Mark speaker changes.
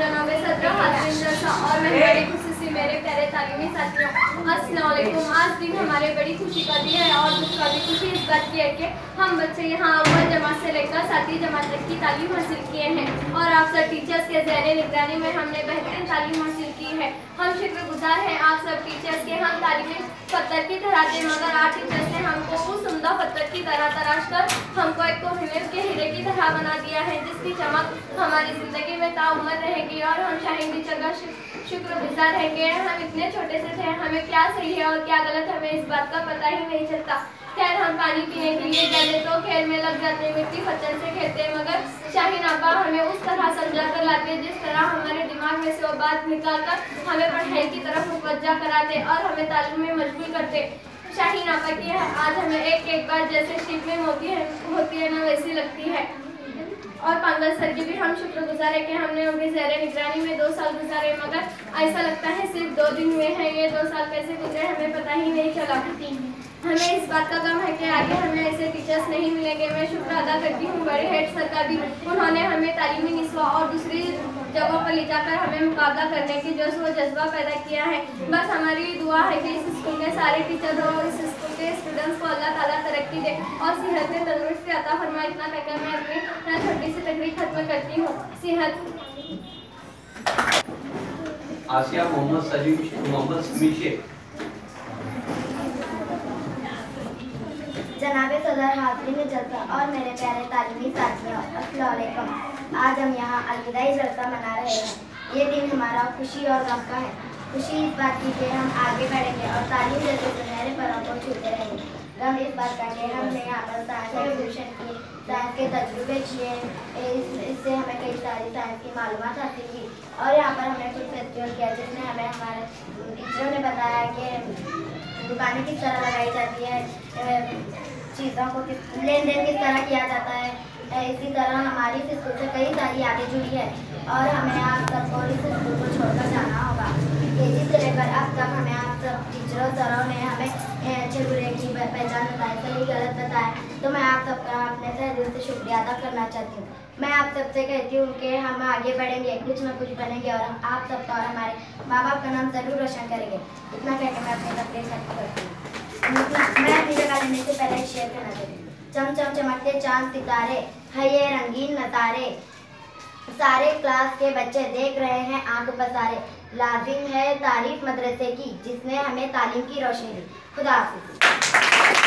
Speaker 1: जनाब सदर हाज़िर जलसा और मैं बड़ी खुशी से मेरे प्यारे तालीमी साथियों, अस्सलाम वालेकुम। आज दिन हमारे बड़ी खुशी का दिन है और दुख का भी खुशी इस बात की है कि हम बच्चे यहाँ अव्वल जमात से लेकर 7वीं जमात तक की तालीम हासिल किए हैं और आप सब टीचर्स के ज़ेरे निगरानी में हमने बेहतरीन तालीम हासिल की है। हम शुक्रगुजार हैं आप सब टीचर्स के। हम तालीमी पत्थर की तरह थे मगर आप टीचर्स ने हमको उस उम्दा पत्थर की तरह तराश कर हमको एक कोहिनूर के हीरे की तरह बना दिया है जिसकी चमक हमारी ज़िंदगी में ताउम्र रहेगी और हम शाहीन टीचर का शुक्रगुजार रहेंगे। हम इतने छोटे से थे, हमें क्या सही है और क्या गलत है हमें इस बात का पता ही नहीं चलता। खैर हम पानी पीने के लिए जाते तो खेल में लग जाते, मिट्टी पत्थर से खेलते, मगर शाहीन आपा हमें उस तरह समझा कर लाते जिस तरह हमारे दिमाग में से वो बात निकाल कर हमें पढ़ाई की तरफ मुतवज्जा कराते और हमें तालीम में मजबूर करते। शाहीन आपा की आज हमें एक बार जैसे शीख में होती है ना वैसी लगती है। और पांगल सर की भी हम शुक्रगुजार है कि हमने उनके ज़ेरे निगरानी में 2 साल गुजारे, मगर ऐसा लगता है सिर्फ 2 दिन हुए हैं। ये 2 साल कैसे गुजरे हमें पता ही नहीं चला। हमें इस बात का गम है कि आगे हमें ऐसे टीचर्स नहीं मिलेंगे। मैं शुक्र अदा करती हूँ बड़े हेड सर का भी, उन्होंने हमें तालीमी निस्वा और दूसरी जगहों पर ले जाकर हमें मुकाबला करने की जो वो जज्बा पैदा किया है। बस हमारी दुआ है कि इस स्कूल में सारे टीचर और इस स्कूल के स्टूडेंट्स को अल्लाह ताला तरक्की दे और सेहत में तंदुरुस्ती अता फरमाए। इतना कहकर मैं अपनी छोटी सी तकरीर खत्म करती हूँ। सेहत
Speaker 2: आसिया मोहम्मद समी शेख।
Speaker 3: जनाब सदर हाज़िर जलसा और मेरे प्यारे तालीमी साथियों, अस्सलाम वालेकुम। आज हम यहाँ अलविदाई जलसा मना रहे हैं। ये दिन हमारा खुशी और गम का है। खुशी इस बात की कि हम आगे बढ़ेंगे और तालीम जैसे सुनहरे परों को छूते रहेंगे। गम इस बात का कि हमने यहाँ पर साइंस एग्जीबिशन किए, साइंस के तजुर्बे किए, इससे हमें कई सारी साइंस की मालूमात हासिल की और यहाँ पर हमने कुछ फेस्टिवल किया जिसमें हमें हमारे टीचरों ने बताया कि दुकानें किस तरह लगाई जाती है, चीज़ों को लेन देन किस तरह किया जाता है। इसी तरह हमारी इस स्कूल से कई सारी यादें जुड़ी है और हमें आप सबको इस स्कूल को छोड़कर जाना होगा। केजी से लेकर अब तक हमें आप सब टीचरों सरों ने हमें अच्छे बुरे की पहचान बताई, सही गलत बताए, तो मैं आप सबका अपने से दिल से शुक्रिया अदा करना चाहती हूँ। मैं आप सबसे कहती हूँ कि हम आगे बढ़ेंगे, कुछ न कुछ बनेंगे और हम आप सबका और हमारे माँ बाप का नाम ज़रूर रोशन करेंगे। इतना कहकर मैं अपनी तकरीर खत्म करती हूँ। मैं अपनी जगह लेने से पहले शेयर करना चाहती हूँ। चम चम चमकते चांद सितारे है ये रंगीन नज़ारे, सारे क्लास के बच्चे देख रहे हैं आंख पसारे। लाजिम है तारीफ मदरसे की जिसने हमें तालीम की रोशनी दी। खुदा हाफिज़।